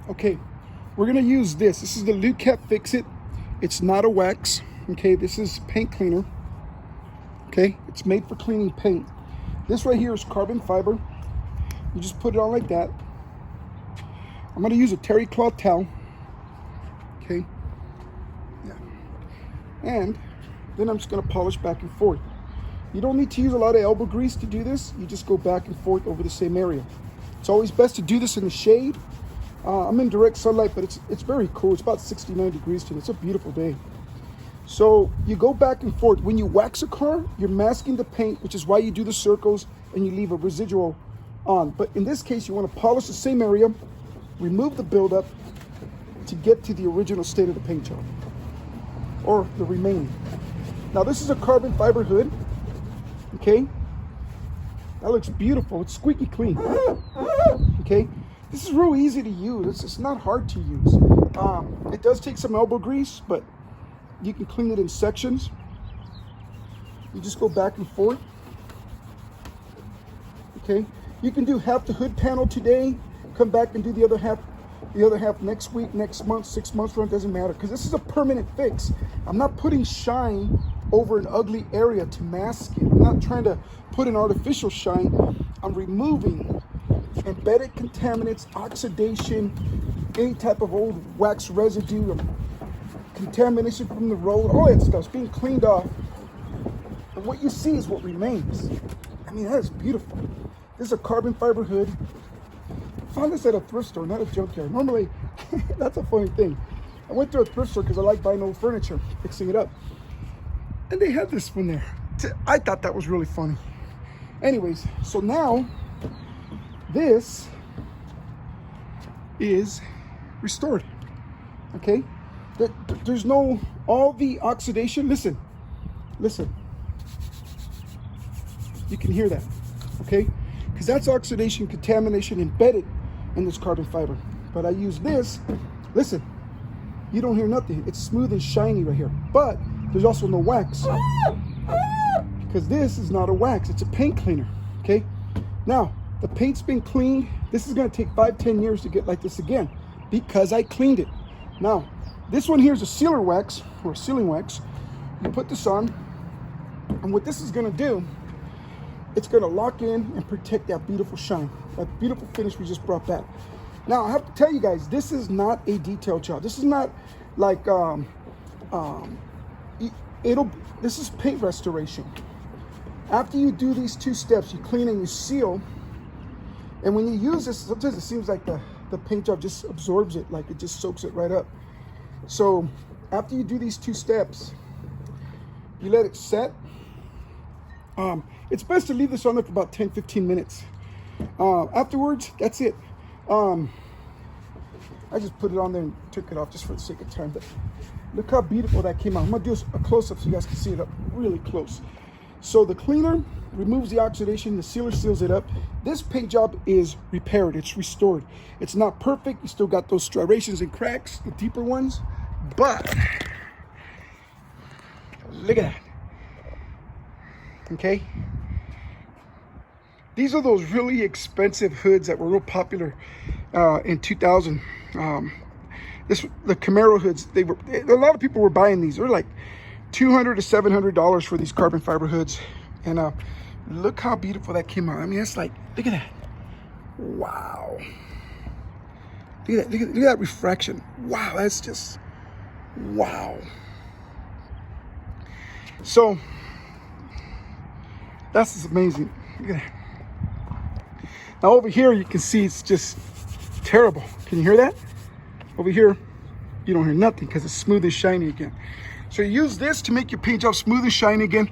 Okay, we're gonna use this. This is the Lukat Fix It. It's not a wax. Okay, this is paint cleaner. Okay, it's made for cleaning paint. This right here is carbon fiber. You just put it on like that. I'm gonna use a terry cloth towel. Okay, yeah, and then I'm just gonna polish back and forth. You don't need to use a lot of elbow grease to do this. You just go back and forth over the same area. It's always best to do this in the shade. I'm in direct sunlight, but it's very cool. It's about 69 degrees today. It's a beautiful day. So you go back and forth. When you wax a car, you're masking the paint, which is why you do the circles and you leave a residual on. But in this case, you want to polish the same area, remove the buildup to get to the original state of the paint job, or the remaining. Now this is a carbon fiber hood. Okay, that looks beautiful. It's squeaky clean. Okay, this is real easy to use. It's not hard to use. It does take some elbow grease, but you can clean it in sections. You just go back and forth. Okay, you can do half the hood panel today, come back and do the other half next week, next month, 6 months from, it doesn't matter, because this is a permanent fix. I'm not putting shine over an ugly area to mask it. I'm not trying to put an artificial shine. I'm removing embedded contaminants, oxidation, any type of old wax residue, contamination from the road, all that stuff's being cleaned off. And what you see is what remains. I mean, that is beautiful. This is a carbon fiber hood. I found this at a thrift store, not a junkyard. Normally, that's a funny thing. I went to a thrift store because I like buying old furniture, fixing it up. And they had this one there. I thought that was really funny. Anyways, so now this is restored. Okay, there's no, all the oxidation. Listen, you can hear that. Okay, because that's oxidation, contamination embedded in this carbon fiber. But I use this. Listen, you don't hear nothing. It's smooth and shiny right here, but there's also no wax, because this is not a wax, it's a paint cleaner. Okay, now the paint's been cleaned. This is going to take 5-10 years to get like this again, because I cleaned it. Now this one here is a sealer wax, or sealing wax. You put this on, and what this is going to do, it's going to lock in and protect that beautiful shine, that beautiful finish we just brought back. Now I have to tell you guys, this is not a detail job. This is not like this is paint restoration. After you do these 2 steps, you clean and you seal. And when you use this, sometimes it seems like the paint job just absorbs it, like it just soaks it right up. So after you do these 2 steps, you let it set. It's best to leave this on there for about 10-15 minutes. Afterwards, that's it. I just put it on there and took it off just for the sake of time. But look how beautiful that came out. I'm gonna do a close-up so you guys can see it up really close. So the cleaner removes the oxidation, the sealer seals it up. This paint job is repaired, it's restored. It's not perfect, you still got those striations and cracks, the deeper ones, but look at that. Okay, these are those really expensive hoods that were real popular in 2000. The Camaro hoods, a lot of people were buying these. They're like $200 to $700 for these carbon fiber hoods. And look how beautiful that came out. I mean, that's like, look at that. Wow. Look at that, look at that refraction. Wow, that's just, wow. So that's just amazing. Look at that. Now over here, you can see it's just terrible. Can you hear that? Over here, you don't hear nothing because it's smooth and shiny again. So you use this to make your paint job smooth and shiny again.